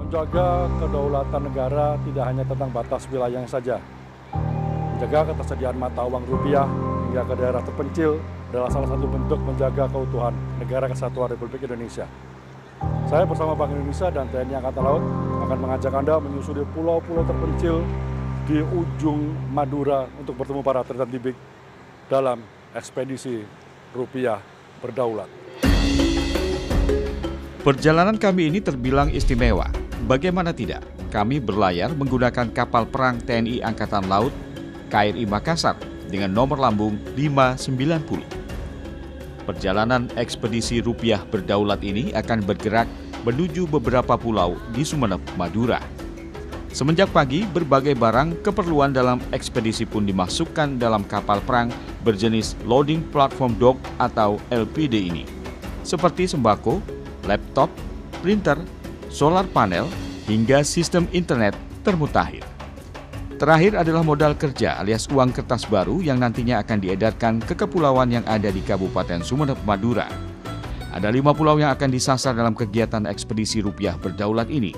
Menjaga kedaulatan negara tidak hanya tentang batas wilayahnya saja. Menjaga ketersediaan mata uang rupiah hingga ke daerah terpencil adalah salah satu bentuk menjaga keutuhan Negara Kesatuan Republik Indonesia. Saya bersama Bank Indonesia dan TNI Angkatan Laut akan mengajak Anda menyusuri pulau-pulau terpencil di ujung Madura untuk bertemu para atlet Tibik dalam ekspedisi rupiah berdaulat. Perjalanan kami ini terbilang istimewa. Bagaimana tidak, kami berlayar menggunakan kapal perang TNI Angkatan Laut KRI Makassar dengan nomor lambung 590. Perjalanan ekspedisi rupiah berdaulat ini akan bergerak menuju beberapa pulau di Sumeneb, Madura. Semenjak pagi, berbagai barang keperluan dalam ekspedisi pun dimasukkan dalam kapal perang berjenis Loading Platform Dock atau LPD ini, seperti sembako, laptop, printer, solar panel, hingga sistem internet termutakhir. Terakhir adalah modal kerja alias uang kertas baru yang nantinya akan diedarkan ke kepulauan yang ada di Kabupaten Sumeneb, Madura. Ada 5 pulau yang akan disasar dalam kegiatan ekspedisi rupiah berdaulat ini.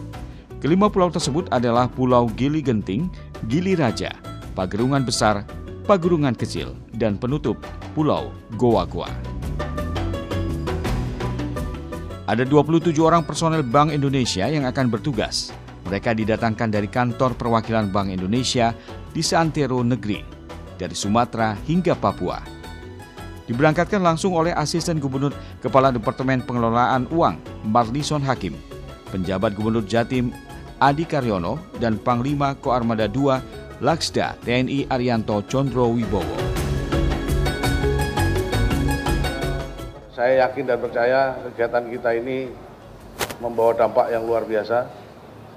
Kelima pulau tersebut adalah Pulau Gili Genting, Gili Raja, Pagerungan Besar, Pagerungan Kecil, dan penutup Pulau Goa-Goa. Ada 27 orang personel Bank Indonesia yang akan bertugas. Mereka didatangkan dari kantor perwakilan Bank Indonesia di seantero negeri, dari Sumatera hingga Papua. Diberangkatkan langsung oleh Asisten Gubernur Kepala Departemen Pengelolaan Uang Marlison Hakim, penjabat Gubernur Jatim Adi Karyono, dan Panglima Koarmada II Laksda TNI Arianto Condro Wibowo. Saya yakin dan percaya kegiatan kita ini membawa dampak yang luar biasa.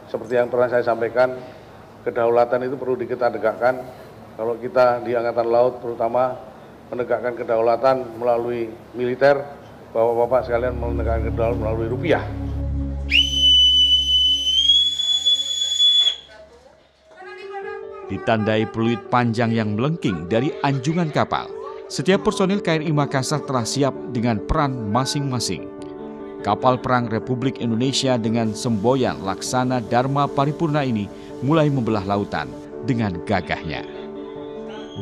Seperti yang pernah saya sampaikan, kedaulatan itu perlu kita tegakkan. Kalau kita di Angkatan Laut terutama menegakkan kedaulatan melalui militer, Bapak-bapak sekalian menegakkan kedaulatan melalui rupiah. Ditandai peluit panjang yang melengking dari anjungan kapal, setiap personil KRI Makassar telah siap dengan peran masing-masing. Kapal perang Republik Indonesia dengan semboyan Laksana Dharma Paripurna ini mulai membelah lautan dengan gagahnya.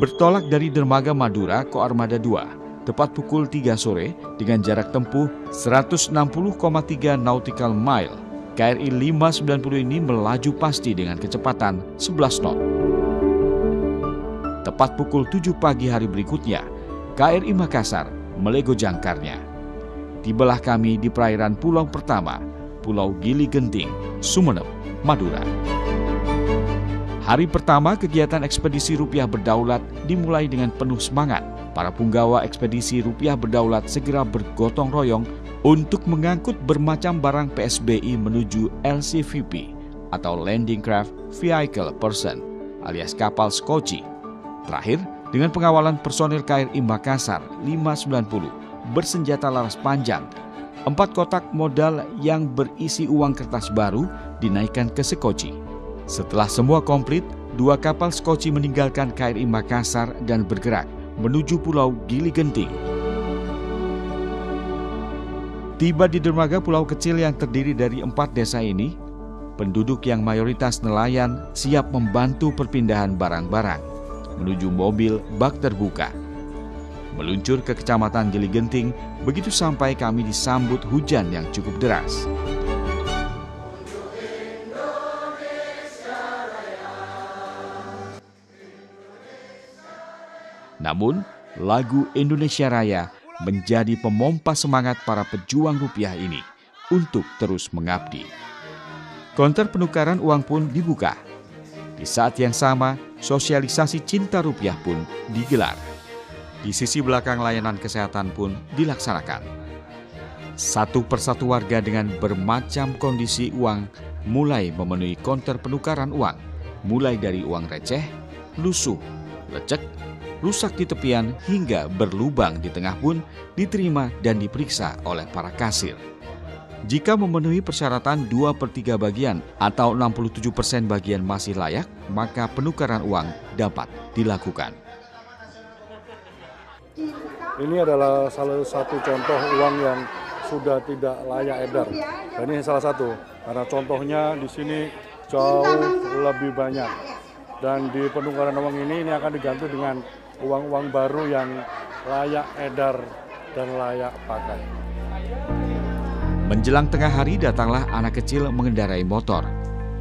Bertolak dari dermaga Madura Koarmada II, tepat pukul 3 sore dengan jarak tempuh 160,3 nautical mile, KRI 590 ini melaju pasti dengan kecepatan 11 knot. Tepat pukul 7 pagi hari berikutnya, KRI Makassar melego jangkarnya. Tibalah kami di perairan pulau pertama, Pulau Gili Genting, Sumeneb, Madura. Hari pertama kegiatan ekspedisi rupiah berdaulat dimulai dengan penuh semangat. Para punggawa ekspedisi rupiah berdaulat segera bergotong royong untuk mengangkut bermacam barang PSBI menuju LCVP atau Landing Craft Vehicle Person alias kapal skoci. Terakhir, dengan pengawalan personil KRI Makassar 590 bersenjata laras panjang, 4 kotak modal yang berisi uang kertas baru dinaikkan ke Sekoci. Setelah semua komplit, 2 kapal Sekoci meninggalkan KRI Makassar dan bergerak menuju Pulau Gili Genting. Tiba di dermaga pulau kecil yang terdiri dari 4 desa ini, penduduk yang mayoritas nelayan siap membantu perpindahan barang-barang menuju mobil bak terbuka. Meluncur ke Kecamatan Gili Genting, begitu sampai kami disambut hujan yang cukup deras. Namun, lagu Indonesia Raya menjadi pemompa semangat para pejuang rupiah ini untuk terus mengabdi. Konter penukaran uang pun dibuka. Di saat yang sama, sosialisasi cinta rupiah pun digelar. Di sisi belakang layanan kesehatan pun dilaksanakan. Satu persatu warga dengan bermacam kondisi uang mulai memenuhi konter penukaran uang, mulai dari uang receh, lusuh, lecek, rusak di tepian hingga berlubang di tengah pun diterima dan diperiksa oleh para kasir. Jika memenuhi persyaratan 2/3 bagian atau 67% bagian masih layak, maka penukaran uang dapat dilakukan. Ini adalah salah satu contoh uang yang sudah tidak layak edar. Dan ini salah satu, karena contohnya di sini jauh lebih banyak. Dan di penukaran uang ini akan diganti dengan uang-uang baru yang layak edar dan layak pakai. Menjelang tengah hari datanglah anak kecil mengendarai motor.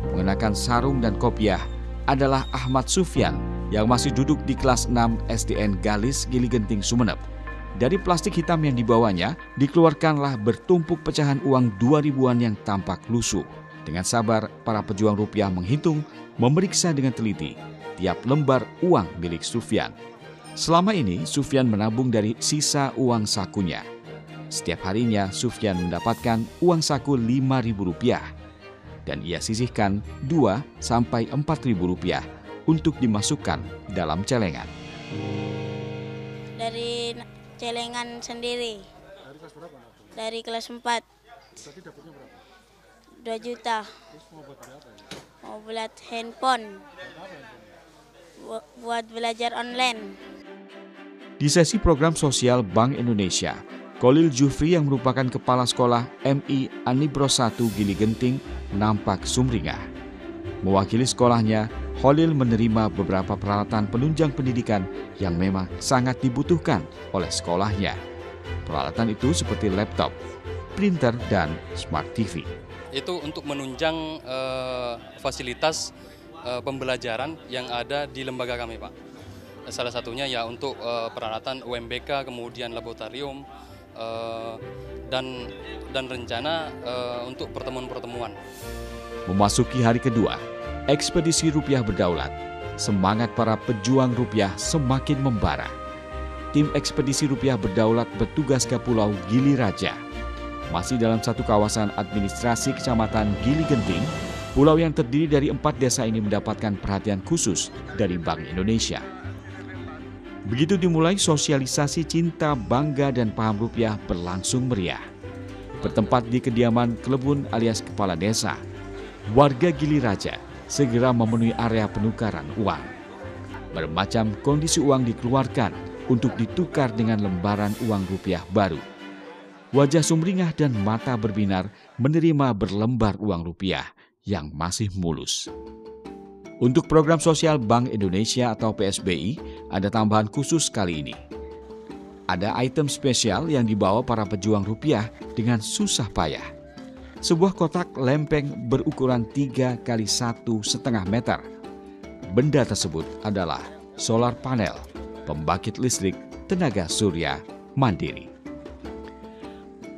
Mengenakan sarung dan kopiah adalah Ahmad Sufyan yang masih duduk di kelas 6 SDN Galis Gili Genting Sumeneb. Dari plastik hitam yang dibawanya, dikeluarkanlah bertumpuk pecahan uang 2000-an yang tampak lusuh. Dengan sabar, para pejuang rupiah menghitung, memeriksa dengan teliti tiap lembar uang milik Sufyan. Selama ini, Sufyan menabung dari sisa uang sakunya. Setiap harinya, Sufyan mendapatkan uang saku Rp5.000 dan ia sisihkan Rp2.000–Rp4.000 untuk dimasukkan dalam celengan. Dari celengan sendiri. Dari kelas berapa? Dari kelas 4. Tadi dapatnya berapa? 2 juta. Terus mau buat apa ya? Mau buat handphone. Buat belajar online. Di sesi program sosial Bank Indonesia, Khalil Jufri yang merupakan Kepala Sekolah MI Anibros 1 Gili Genting nampak sumringah. Mewakili sekolahnya, Khalil menerima beberapa peralatan penunjang pendidikan yang memang sangat dibutuhkan oleh sekolahnya. Peralatan itu seperti laptop, printer, dan smart TV. Itu untuk menunjang fasilitas pembelajaran yang ada di lembaga kami, Pak. Salah satunya ya untuk peralatan UMBK, kemudian laboratorium, dan rencana untuk pertemuan-pertemuan. Memasuki hari kedua, ekspedisi rupiah berdaulat, semangat para pejuang rupiah semakin membara. Tim ekspedisi rupiah berdaulat bertugas ke Pulau Gili Raja. Masih dalam satu kawasan administrasi Kecamatan Gili Genting, pulau yang terdiri dari 4 desa ini mendapatkan perhatian khusus dari Bank Indonesia. Begitu dimulai, sosialisasi cinta, bangga, dan paham rupiah berlangsung meriah. Bertempat di kediaman Klebun alias Kepala Desa, warga Gili Raja segera memenuhi area penukaran uang. Bermacam kondisi uang dikeluarkan untuk ditukar dengan lembaran uang rupiah baru. Wajah sumringah dan mata berbinar menerima berlembar uang rupiah yang masih mulus. Untuk program sosial Bank Indonesia atau PSBI, ada tambahan khusus kali ini. Ada item spesial yang dibawa para pejuang rupiah dengan susah payah. Sebuah kotak lempeng berukuran 3 x 1,5 meter. Benda tersebut adalah solar panel, pembangkit listrik tenaga surya mandiri.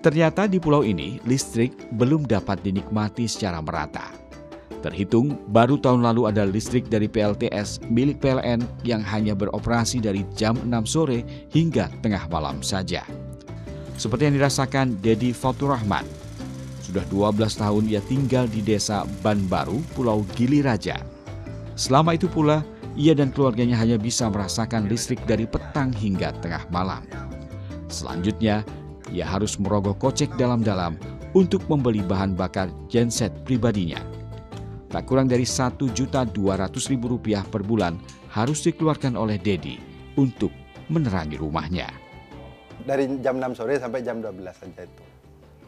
Ternyata di pulau ini, listrik belum dapat dinikmati secara merata. Terhitung, baru tahun lalu ada listrik dari PLTS milik PLN yang hanya beroperasi dari jam 6 sore hingga tengah malam saja. Seperti yang dirasakan Dedi Faturrahman. Sudah 12 tahun ia tinggal di desa Banbaru, Pulau Gili Raja. Selama itu pula, ia dan keluarganya hanya bisa merasakan listrik dari petang hingga tengah malam. Selanjutnya, ia harus merogoh kocek dalam-dalam untuk membeli bahan bakar genset pribadinya. Tak kurang dari Rp1.200.000 per bulan harus dikeluarkan oleh Dedi untuk menerangi rumahnya. Dari jam 6 sore sampai jam 12 saja itu.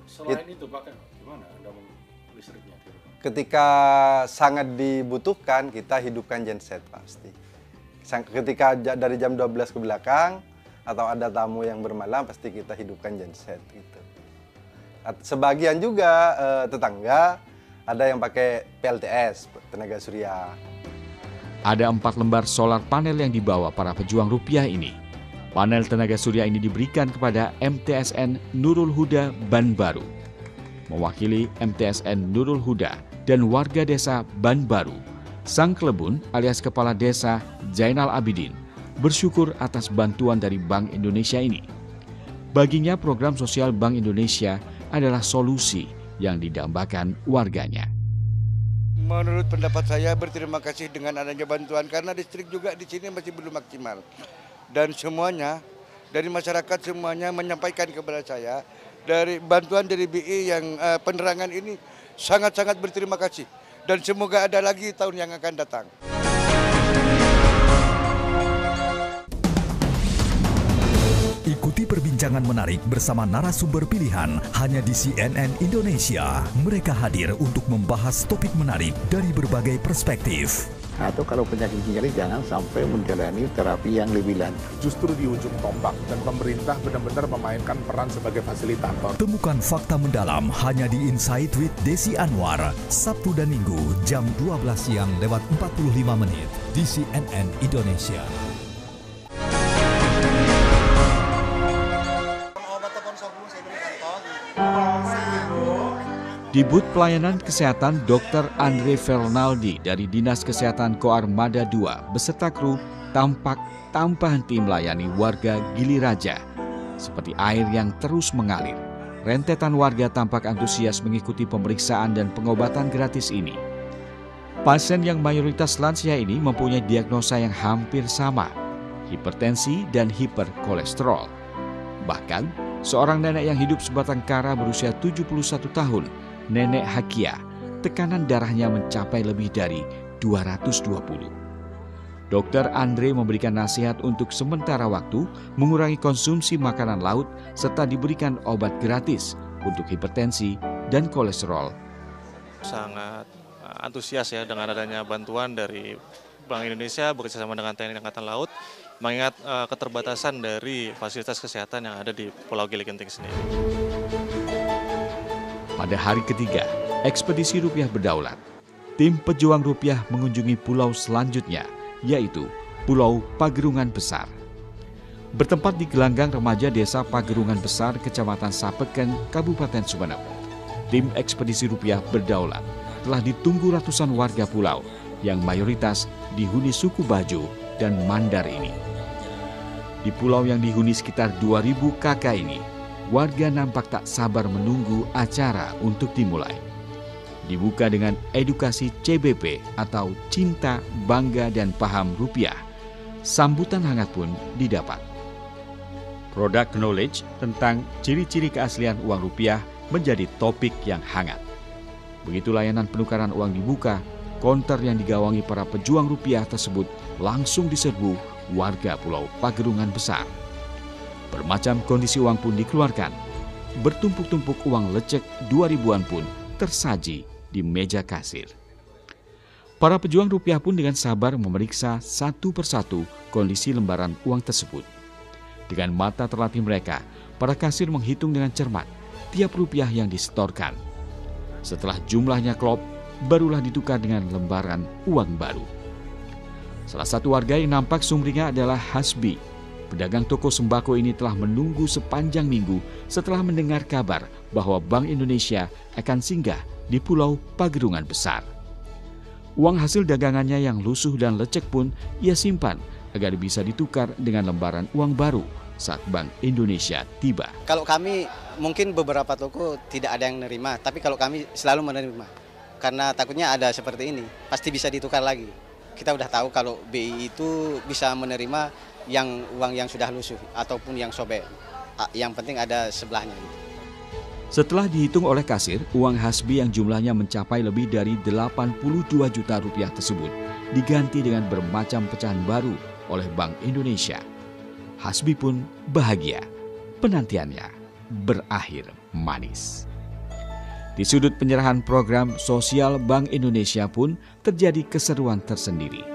Selain itu pakai gimana Anda listriknya? Ketika sangat dibutuhkan, kita hidupkan genset pasti. Ketika dari jam 12 ke belakang atau ada tamu yang bermalam, pasti kita hidupkan genset gitu. Sebagian juga tetangga ada yang pakai PLTS, tenaga surya. Ada 4 lembar solar panel yang dibawa para pejuang rupiah ini. Panel tenaga surya ini diberikan kepada MTSN Nurul Huda Banbaru. Mewakili MTSN Nurul Huda dan warga desa Banbaru, Sang Klebun alias Kepala Desa Zainal Abidin bersyukur atas bantuan dari Bank Indonesia ini. Baginya program sosial Bank Indonesia adalah solusi yang didambakan warganya. Menurut pendapat saya berterima kasih dengan adanya bantuan karena listrik juga di sini masih belum maksimal. Dan semuanya dari masyarakat semuanya menyampaikan kepada saya dari bantuan dari BI yang penerangan ini sangat-sangat berterima kasih dan semoga ada lagi tahun yang akan datang. Ikuti Ikuti perbincangan menarik bersama narasumber pilihan hanya di CNN Indonesia. Mereka hadir untuk membahas topik menarik dari berbagai perspektif. Atau kalau penyakit ginjal jangan sampai menjalani terapi yang lebih lanjut. Justru di ujung tombak dan pemerintah benar-benar memainkan peran sebagai fasilitator. Temukan fakta mendalam hanya di Insight with Desi Anwar, Sabtu dan Minggu jam 12 siang lewat 45 menit di CNN Indonesia. Di booth pelayanan kesehatan Dr. Andre Fernaldi dari Dinas Kesehatan Koarmada II beserta kru tampak tanpa henti melayani warga Gili Raja. Seperti air yang terus mengalir, rentetan warga tampak antusias mengikuti pemeriksaan dan pengobatan gratis ini. Pasien yang mayoritas lansia ini mempunyai diagnosa yang hampir sama, hipertensi dan hiperkolesterol. Bahkan, seorang nenek yang hidup sebatang kara berusia 71 tahun, Nenek Hakia, tekanan darahnya mencapai lebih dari 220. Dokter Andre memberikan nasihat untuk sementara waktu mengurangi konsumsi makanan laut serta diberikan obat gratis untuk hipertensi dan kolesterol. Sangat antusias ya dengan adanya bantuan dari Bank Indonesia bekerjasama dengan TNI Angkatan Laut, mengingat keterbatasan dari fasilitas kesehatan yang ada di Pulau Gili Genting sendiri. Pada hari ketiga, ekspedisi rupiah berdaulat, tim pejuang rupiah mengunjungi pulau selanjutnya, yaitu Pulau Pagerungan Besar. Bertempat di gelanggang remaja desa Pagerungan Besar, Kecamatan Sapeken, Kabupaten Sumeneb, tim ekspedisi rupiah berdaulat telah ditunggu ratusan warga pulau yang mayoritas dihuni suku Bajo dan Mandar ini. Di pulau yang dihuni sekitar 2.000 kakak ini, warga nampak tak sabar menunggu acara untuk dimulai. Dibuka dengan edukasi CBP atau Cinta, Bangga, dan Paham Rupiah. Sambutan hangat pun didapat. Product knowledge tentang ciri-ciri keaslian uang rupiah menjadi topik yang hangat. Begitu layanan penukaran uang dibuka, konter yang digawangi para pejuang rupiah tersebut langsung diserbu warga Pulau Pagerungan Besar. Bermacam kondisi uang pun dikeluarkan. Bertumpuk-tumpuk uang lecek 2000-an pun tersaji di meja kasir. Para pejuang rupiah pun dengan sabar memeriksa satu persatu kondisi lembaran uang tersebut. Dengan mata terlatih mereka, para kasir menghitung dengan cermat tiap rupiah yang disetorkan. Setelah jumlahnya klop, barulah ditukar dengan lembaran uang baru. Salah satu warga yang nampak sumringah adalah Hasbi. Pedagang toko sembako ini telah menunggu sepanjang minggu setelah mendengar kabar bahwa Bank Indonesia akan singgah di Pulau Pagerungan Besar. Uang hasil dagangannya yang lusuh dan lecek pun ia simpan agar bisa ditukar dengan lembaran uang baru saat Bank Indonesia tiba. Kalau kami mungkin beberapa toko tidak ada yang menerima, tapi kalau kami selalu menerima. Karena takutnya ada seperti ini, pasti bisa ditukar lagi. Kita udah tahu kalau BI itu bisa menerima uang yang sudah lusuh ataupun yang sobek. Yang penting ada sebelahnya. Setelah dihitung oleh kasir, uang Hasbi yang jumlahnya mencapai lebih dari 82 juta rupiah tersebut diganti dengan bermacam pecahan baru oleh Bank Indonesia. Hasbi pun bahagia. Penantiannya berakhir manis. Di sudut penyerahan program sosial Bank Indonesia pun terjadi keseruan tersendiri.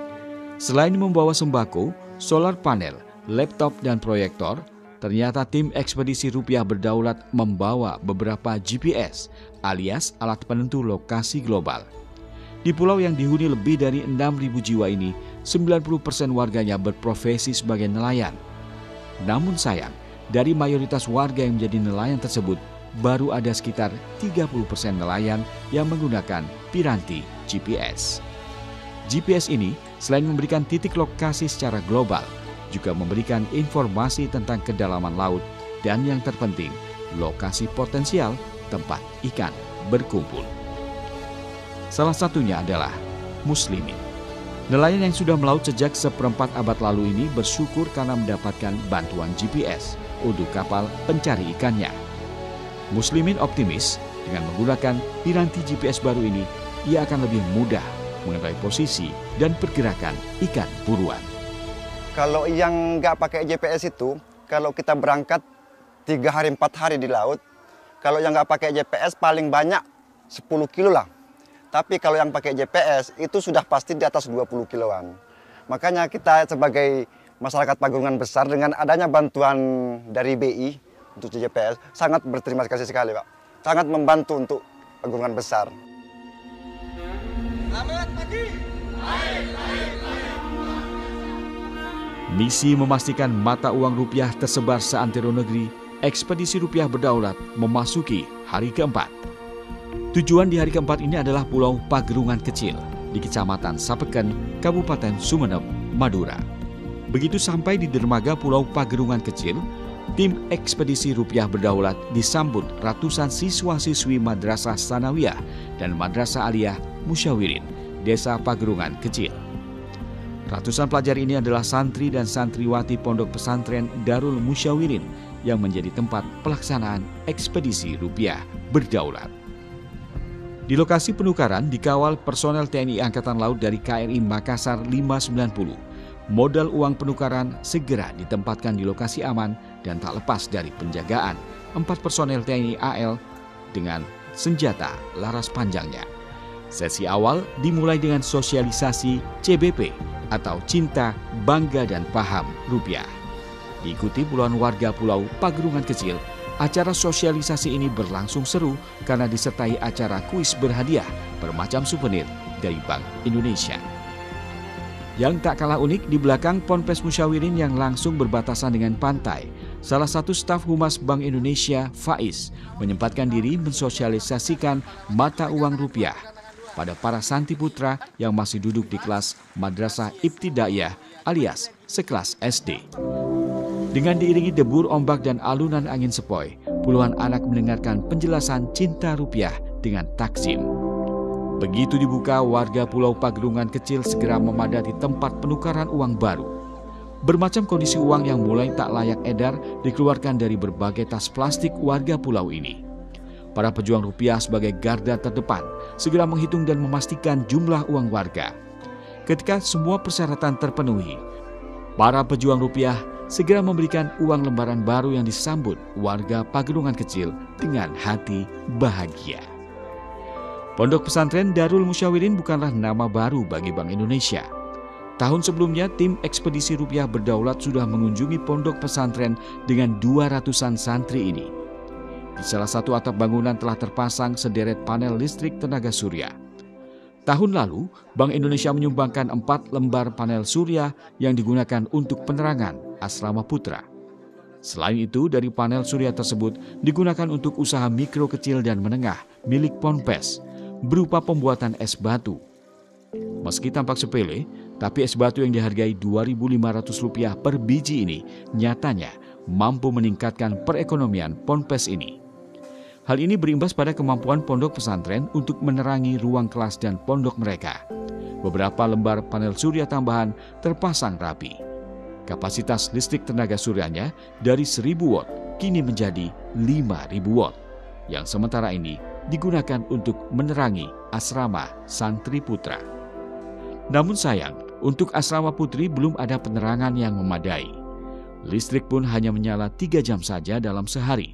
Selain membawa sembako, solar panel, laptop, dan proyektor, ternyata tim ekspedisi rupiah berdaulat membawa beberapa GPS alias alat penentu lokasi global. Di pulau yang dihuni lebih dari 6.000 jiwa ini, 90% warganya berprofesi sebagai nelayan. Namun sayang, dari mayoritas warga yang menjadi nelayan tersebut, baru ada sekitar 30% nelayan yang menggunakan piranti GPS. GPS ini selain memberikan titik lokasi secara global, juga memberikan informasi tentang kedalaman laut dan yang terpenting, lokasi potensial tempat ikan berkumpul. Salah satunya adalah Muslimin. Nelayan yang sudah melaut sejak seperempat abad lalu ini bersyukur karena mendapatkan bantuan GPS untuk kapal pencari ikannya. Muslimin optimis dengan menggunakan piranti GPS baru ini, ia akan lebih mudah mengetahui posisi dan pergerakan ikan buruan. Kalau yang nggak pakai GPS itu, kalau kita berangkat 3 hari 4 hari di laut, kalau yang nggak pakai GPS paling banyak 10 kilo lah. Tapi kalau yang pakai GPS itu sudah pasti di atas 20 kiloan. Makanya kita sebagai masyarakat Pagerungan Besar dengan adanya bantuan dari BI untuk GPS sangat berterima kasih sekali, Pak. Sangat membantu untuk Pagerungan Besar. Selamat pagi. Misi memastikan mata uang rupiah tersebar seantero negeri, ekspedisi rupiah berdaulat memasuki hari keempat. Tujuan di hari keempat ini adalah Pulau Pagerungan Kecil di Kecamatan Sapeken, Kabupaten Sumeneb, Madura. Begitu sampai di dermaga Pulau Pagerungan Kecil, tim ekspedisi rupiah berdaulat disambut ratusan siswa-siswi Madrasah Sanawiyah dan Madrasah Aliyah Musyawirin, Desa Pagerungan Kecil. Ratusan pelajar ini adalah santri dan santriwati Pondok Pesantren Darul Musyawirin yang menjadi tempat pelaksanaan ekspedisi rupiah berdaulat. Di lokasi penukaran dikawal personel TNI Angkatan Laut dari KRI Makassar 590. Modal uang penukaran segera ditempatkan di lokasi aman dan tak lepas dari penjagaan 4 personel TNI AL dengan senjata laras panjangnya. Sesi awal dimulai dengan sosialisasi CBP atau Cinta, Bangga dan Paham Rupiah. Diikuti puluhan warga Pulau Pagerungan Kecil, acara sosialisasi ini berlangsung seru karena disertai acara kuis berhadiah bermacam souvenir dari Bank Indonesia. Yang tak kalah unik, di belakang Ponpes Musyawirin yang langsung berbatasan dengan pantai, salah satu staf Humas Bank Indonesia, Faiz, menyempatkan diri mensosialisasikan mata uang rupiah pada para santri putra yang masih duduk di kelas Madrasah Ibtidaiyah alias sekelas SD. Dengan diiringi debur ombak dan alunan angin sepoi, puluhan anak mendengarkan penjelasan cinta rupiah dengan takzim. Begitu dibuka, warga Pulau Pagerungan Kecil segera memadati tempat penukaran uang baru. Bermacam kondisi uang yang mulai tak layak edar dikeluarkan dari berbagai tas plastik warga pulau ini. Para pejuang rupiah sebagai garda terdepan segera menghitung dan memastikan jumlah uang warga. Ketika semua persyaratan terpenuhi, para pejuang rupiah segera memberikan uang lembaran baru yang disambut warga Pagerungan Kecil dengan hati bahagia. Pondok Pesantren Darul Musyawirin bukanlah nama baru bagi Bank Indonesia. Tahun sebelumnya, tim ekspedisi rupiah berdaulat sudah mengunjungi pondok pesantren dengan 200-an santri ini. Di salah satu atap bangunan telah terpasang sederet panel listrik tenaga surya. Tahun lalu, Bank Indonesia menyumbangkan 4 lembar panel surya yang digunakan untuk penerangan asrama putra. Selain itu, dari panel surya tersebut digunakan untuk usaha mikro kecil dan menengah milik Ponpes, berupa pembuatan es batu. Meski tampak sepele, tapi es batu yang dihargai Rp2.500 per biji ini nyatanya mampu meningkatkan perekonomian Ponpes ini. Hal ini berimbas pada kemampuan pondok pesantren untuk menerangi ruang kelas dan pondok mereka. Beberapa lembar panel surya tambahan terpasang rapi. Kapasitas listrik tenaga suryanya dari 1.000 watt kini menjadi 5.000 watt, yang sementara ini digunakan untuk menerangi asrama santri putra. Namun sayang, untuk asrama putri belum ada penerangan yang memadai. Listrik pun hanya menyala 3 jam saja dalam sehari.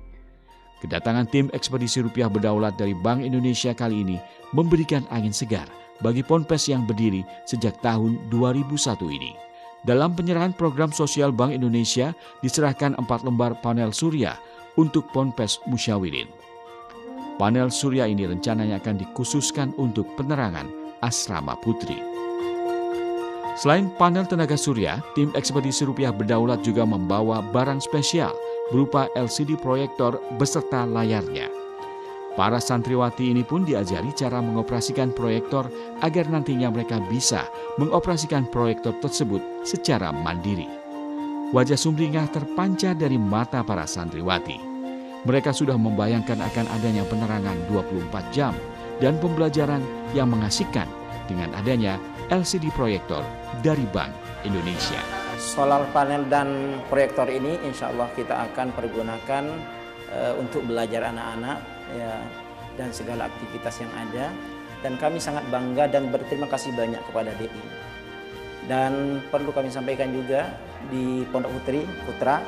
Kedatangan tim ekspedisi rupiah berdaulat dari Bank Indonesia kali ini memberikan angin segar bagi Ponpes yang berdiri sejak tahun 2001 ini. Dalam penyerahan program sosial Bank Indonesia diserahkan 4 lembar panel surya untuk Ponpes Musyawirin. Panel surya ini rencananya akan dikhususkan untuk penerangan asrama putri. Selain panel tenaga surya, tim ekspedisi rupiah berdaulat juga membawa barang spesial berupa LCD proyektor beserta layarnya. Para santriwati ini pun diajari cara mengoperasikan proyektor agar nantinya mereka bisa mengoperasikan proyektor tersebut secara mandiri. Wajah sumringah terpancar dari mata para santriwati. Mereka sudah membayangkan akan adanya penerangan 24 jam dan pembelajaran yang mengasihkan dengan adanya LCD proyektor dari Bank Indonesia. Solar panel dan proyektor ini insya Allah kita akan pergunakan untuk belajar anak-anak ya, dan segala aktivitas yang ada. Dan kami sangat bangga dan berterima kasih banyak kepada DI. Dan perlu kami sampaikan juga di Pondok Putra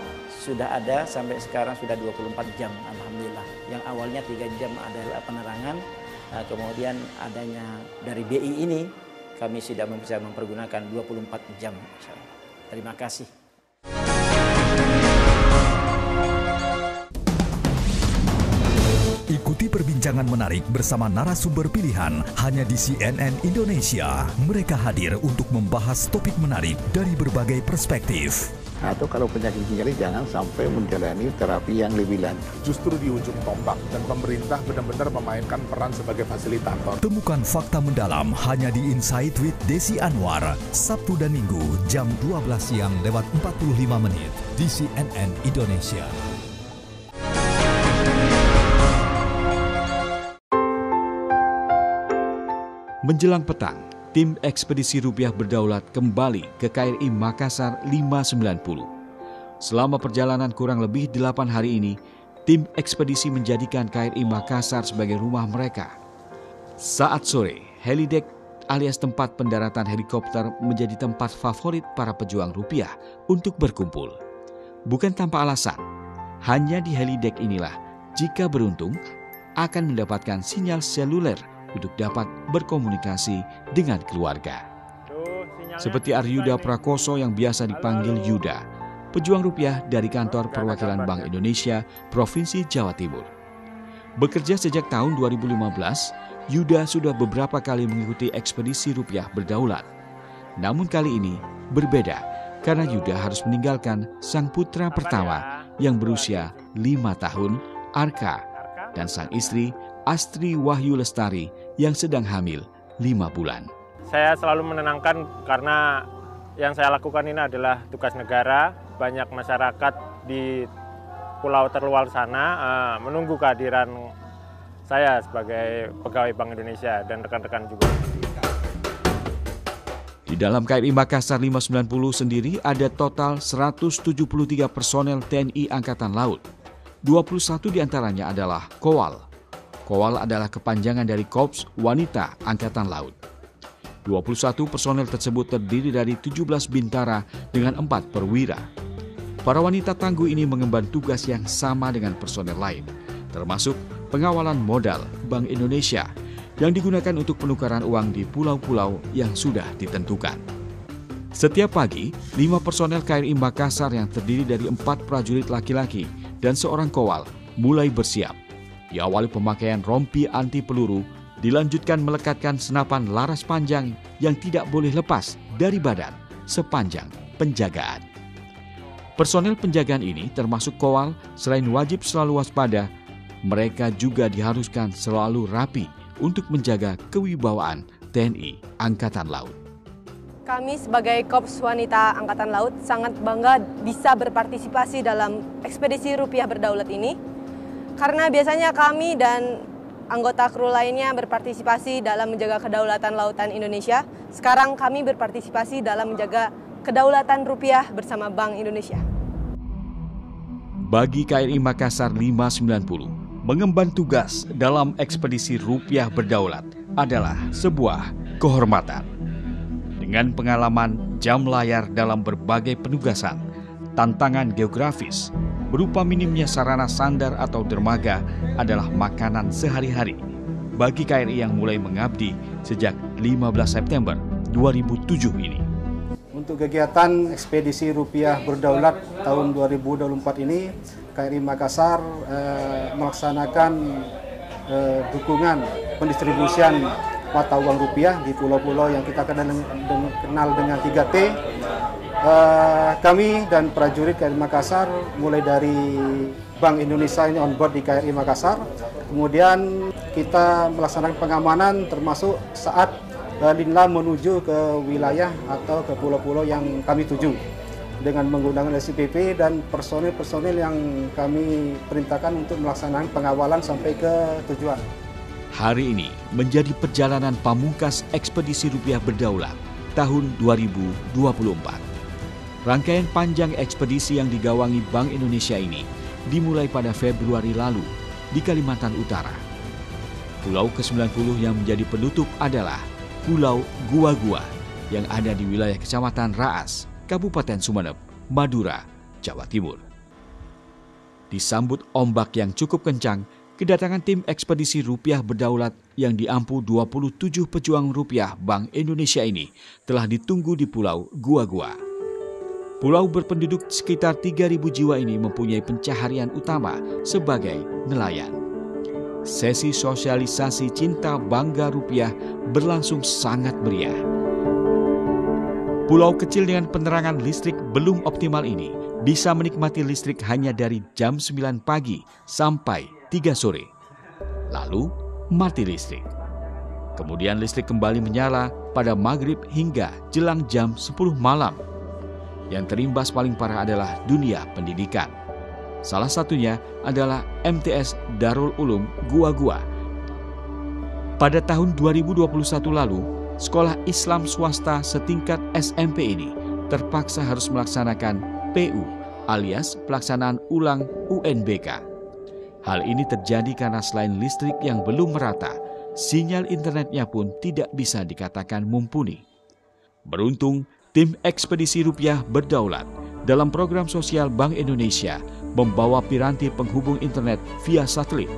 sudah ada sampai sekarang sudah 24 jam, alhamdulillah. Yang awalnya 3 jam adalah penerangan, kemudian adanya dari BI ini kami sudah bisa mempergunakan 24 jam. Terima kasih. Ikuti perbincangan menarik bersama narasumber pilihan hanya di CNN Indonesia. Mereka hadir untuk membahas topik menarik dari berbagai perspektif. Atau kalau penyakit ginjal jangan sampai menjalani terapi yang lebih lanjut. Justru di ujung tombak dan pemerintah benar-benar memainkan peran sebagai fasilitator. Temukan fakta mendalam hanya di Insight with Desi Anwar, Sabtu dan Minggu jam 12 siang lewat 45 menit di CNN Indonesia. Menjelang petang, tim ekspedisi rupiah berdaulat kembali ke KRI Makassar 590. Selama perjalanan kurang lebih 8 hari ini, tim ekspedisi menjadikan KRI Makassar sebagai rumah mereka. Saat sore, helidek alias tempat pendaratan helikopter menjadi tempat favorit para pejuang rupiah untuk berkumpul. Bukan tanpa alasan, hanya di helidek inilah, jika beruntung, akan mendapatkan sinyal seluler untuk dapat berkomunikasi dengan keluarga. Seperti Aryuda Prakoso yang biasa dipanggil Yuda, pejuang rupiah dari kantor perwakilan Bank Indonesia Provinsi Jawa Timur. Bekerja sejak tahun 2015, Yuda sudah beberapa kali mengikuti ekspedisi rupiah berdaulat. Namun kali ini berbeda karena Yuda harus meninggalkan sang putra pertama yang berusia 5 tahun, Arka, dan sang istri Astri Wahyu Lestari yang sedang hamil 5 bulan. Saya selalu menenangkan karena yang saya lakukan ini adalah tugas negara. Banyak masyarakat di pulau terluar sana menunggu kehadiran saya sebagai pegawai Bank Indonesia dan rekan-rekan juga. Di dalam KRI Makassar 590 sendiri ada total 173 personel TNI Angkatan Laut. 21 diantaranya adalah Kowal. Kowal adalah kepanjangan dari Korps Wanita Angkatan Laut. 21 personel tersebut terdiri dari 17 bintara dengan 4 perwira. Para wanita tangguh ini mengemban tugas yang sama dengan personel lain, termasuk pengawalan modal Bank Indonesia yang digunakan untuk penukaran uang di pulau-pulau yang sudah ditentukan. Setiap pagi, 5 personel KRI Makassar yang terdiri dari 4 prajurit laki-laki dan seorang kowal mulai bersiap. Diawali pemakaian rompi anti peluru, dilanjutkan melekatkan senapan laras panjang yang tidak boleh lepas dari badan sepanjang penjagaan. Personel penjagaan ini termasuk kowal, selain wajib selalu waspada, mereka juga diharuskan selalu rapi untuk menjaga kewibawaan TNI Angkatan Laut. Kami sebagai Korps Wanita Angkatan Laut sangat bangga bisa berpartisipasi dalam ekspedisi rupiah berdaulat ini. Karena biasanya kami dan anggota kru lainnya berpartisipasi dalam menjaga kedaulatan lautan Indonesia. Sekarang kami berpartisipasi dalam menjaga kedaulatan rupiah bersama Bank Indonesia. Bagi KRI Makassar 590, mengemban tugas dalam ekspedisi rupiah berdaulat adalah sebuah kehormatan. Dengan pengalaman jam layar dalam berbagai penugasan, tantangan geografis, berupa minimnya sarana sandar atau dermaga adalah makanan sehari-hari bagi KRI yang mulai mengabdi sejak 15 September 2007 ini. Untuk kegiatan ekspedisi rupiah berdaulat tahun 2024 ini, KRI Makassar melaksanakan dukungan pendistribusian mata uang rupiah di pulau-pulau yang kita kenal dengan 3T. Kami dan prajurit KRI Makassar mulai dari Bank Indonesia ini on board di KRI Makassar. Kemudian kita melaksanakan pengamanan termasuk saat Linla menuju ke wilayah atau ke pulau-pulau yang kami tuju dengan menggunakan SCPP dan personil-personil yang kami perintahkan untuk melaksanakan pengawalan sampai ke tujuan. Hari ini menjadi perjalanan pamungkas ekspedisi rupiah berdaulat tahun 2024. Rangkaian panjang ekspedisi yang digawangi Bank Indonesia ini dimulai pada Februari lalu di Kalimantan Utara. Pulau ke-90 yang menjadi penutup adalah Pulau Gua-Gua yang ada di wilayah Kecamatan Raas, Kabupaten Sumeneb, Madura, Jawa Timur. Disambut ombak yang cukup kencang, kedatangan tim ekspedisi rupiah berdaulat yang diampu 27 pejuang rupiah Bank Indonesia ini telah ditunggu di Pulau Gua-Gua. Pulau berpenduduk sekitar 3.000 jiwa ini mempunyai pencaharian utama sebagai nelayan. Sesi sosialisasi cinta bangga rupiah berlangsung sangat meriah. Pulau kecil dengan penerangan listrik belum optimal ini bisa menikmati listrik hanya dari jam 9 pagi sampai 3 sore. Lalu mati listrik. Kemudian listrik kembali menyala pada maghrib hingga jelang jam 10 malam. Yang terimbas paling parah adalah dunia pendidikan. Salah satunya adalah MTS Darul Ulum Gua-Gua. Pada tahun 2021 lalu, sekolah Islam swasta setingkat SMP ini terpaksa harus melaksanakan PU alias pelaksanaan ulang UNBK. Hal ini terjadi karena selain listrik yang belum merata, sinyal internetnya pun tidak bisa dikatakan mumpuni. Beruntung, tim ekspedisi rupiah berdaulat dalam program sosial Bank Indonesia membawa piranti penghubung internet via satelit.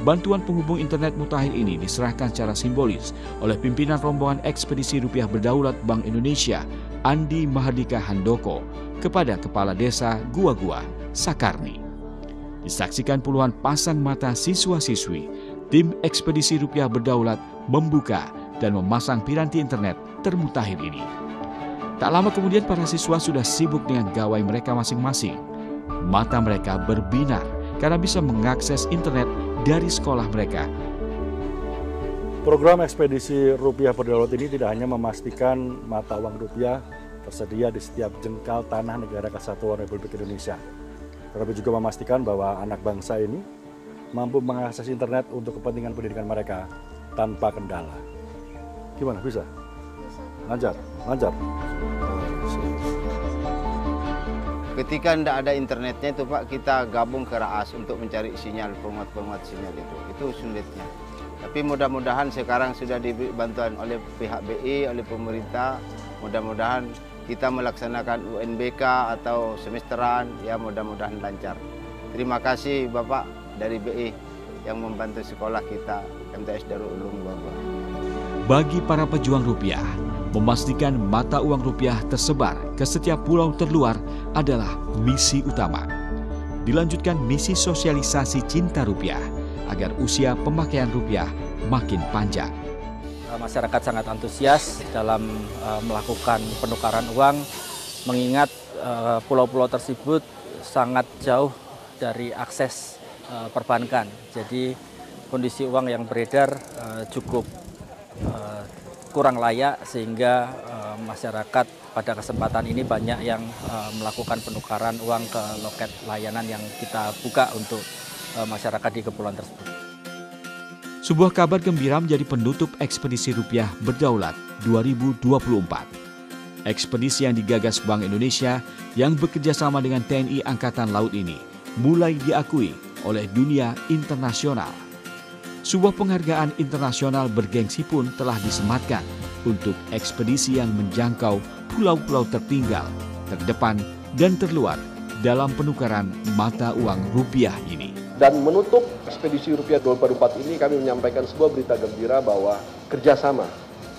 Bantuan penghubung internet mutakhir ini diserahkan secara simbolis oleh pimpinan rombongan ekspedisi rupiah berdaulat Bank Indonesia, Andi Mahardika Handoko, kepada Kepala Desa Gua-Gua, Sakarni. Disaksikan puluhan pasang mata siswa-siswi, tim ekspedisi rupiah berdaulat membuka dan memasang piranti internet termutakhir ini. Tak lama kemudian para siswa sudah sibuk dengan gawai mereka masing-masing. Mata mereka berbinar karena bisa mengakses internet dari sekolah mereka. Program ekspedisi rupiah berdaulat ini tidak hanya memastikan mata uang rupiah tersedia di setiap jengkal tanah negara kesatuan Republik Indonesia, tetapi juga memastikan bahwa anak bangsa ini mampu mengakses internet untuk kepentingan pendidikan mereka tanpa kendala. Gimana, bisa? Lancar? Ketika tidak ada internetnya itu Pak, kita gabung ke RAAS untuk mencari sinyal, penguat sinyal itu sulitnya. Tapi mudah-mudahan sekarang sudah diberi bantuan oleh pihak BI, oleh pemerintah, mudah-mudahan kita melaksanakan UNBK atau semesteran, ya mudah-mudahan lancar. Terima kasih Bapak dari BI yang membantu sekolah kita, MTS Darul Ulum Gua-Gua. Bagi para pejuang rupiah, memastikan mata uang rupiah tersebar ke setiap pulau terluar adalah misi utama. Dilanjutkan misi sosialisasi cinta rupiah agar usia pemakaian rupiah makin panjang. Masyarakat sangat antusias dalam melakukan penukaran uang, mengingat pulau-pulau tersebut sangat jauh dari akses perbankan. Jadi kondisi uang yang beredar cukup kurang layak, sehingga masyarakat pada kesempatan ini banyak yang melakukan penukaran uang ke loket layanan yang kita buka untuk masyarakat di kepulauan tersebut. Sebuah kabar gembira menjadi penutup ekspedisi rupiah berdaulat 2024. Ekspedisi yang digagas Bank Indonesia yang bekerjasama dengan TNI Angkatan Laut ini mulai diakui oleh dunia internasional. Sebuah penghargaan internasional bergengsi pun telah disematkan untuk ekspedisi yang menjangkau pulau-pulau tertinggal, terdepan, dan terluar dalam penukaran mata uang rupiah ini. Dan menutup ekspedisi rupiah 2024 ini, kami menyampaikan sebuah berita gembira bahwa kerjasama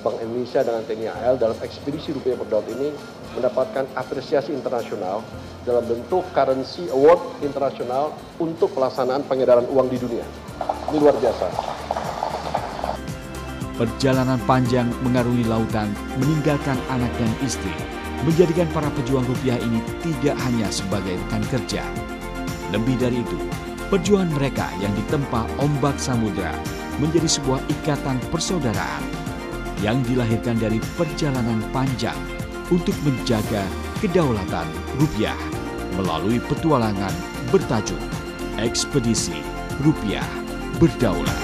Bank Indonesia dengan TNI AL dalam ekspedisi rupiah berdaulat ini mendapatkan apresiasi internasional dalam bentuk currency award internasional untuk pelaksanaan pengedaran uang di dunia. Ini luar biasa. Perjalanan panjang mengarungi lautan, meninggalkan anak dan istri, menjadikan para pejuang rupiah ini tidak hanya sebagai rekan kerja. Lebih dari itu, perjuangan mereka yang ditempa ombak samudera menjadi sebuah ikatan persaudaraan yang dilahirkan dari perjalanan panjang untuk menjaga kedaulatan rupiah melalui petualangan bertajuk Ekspedisi Rupiah Berdaulat.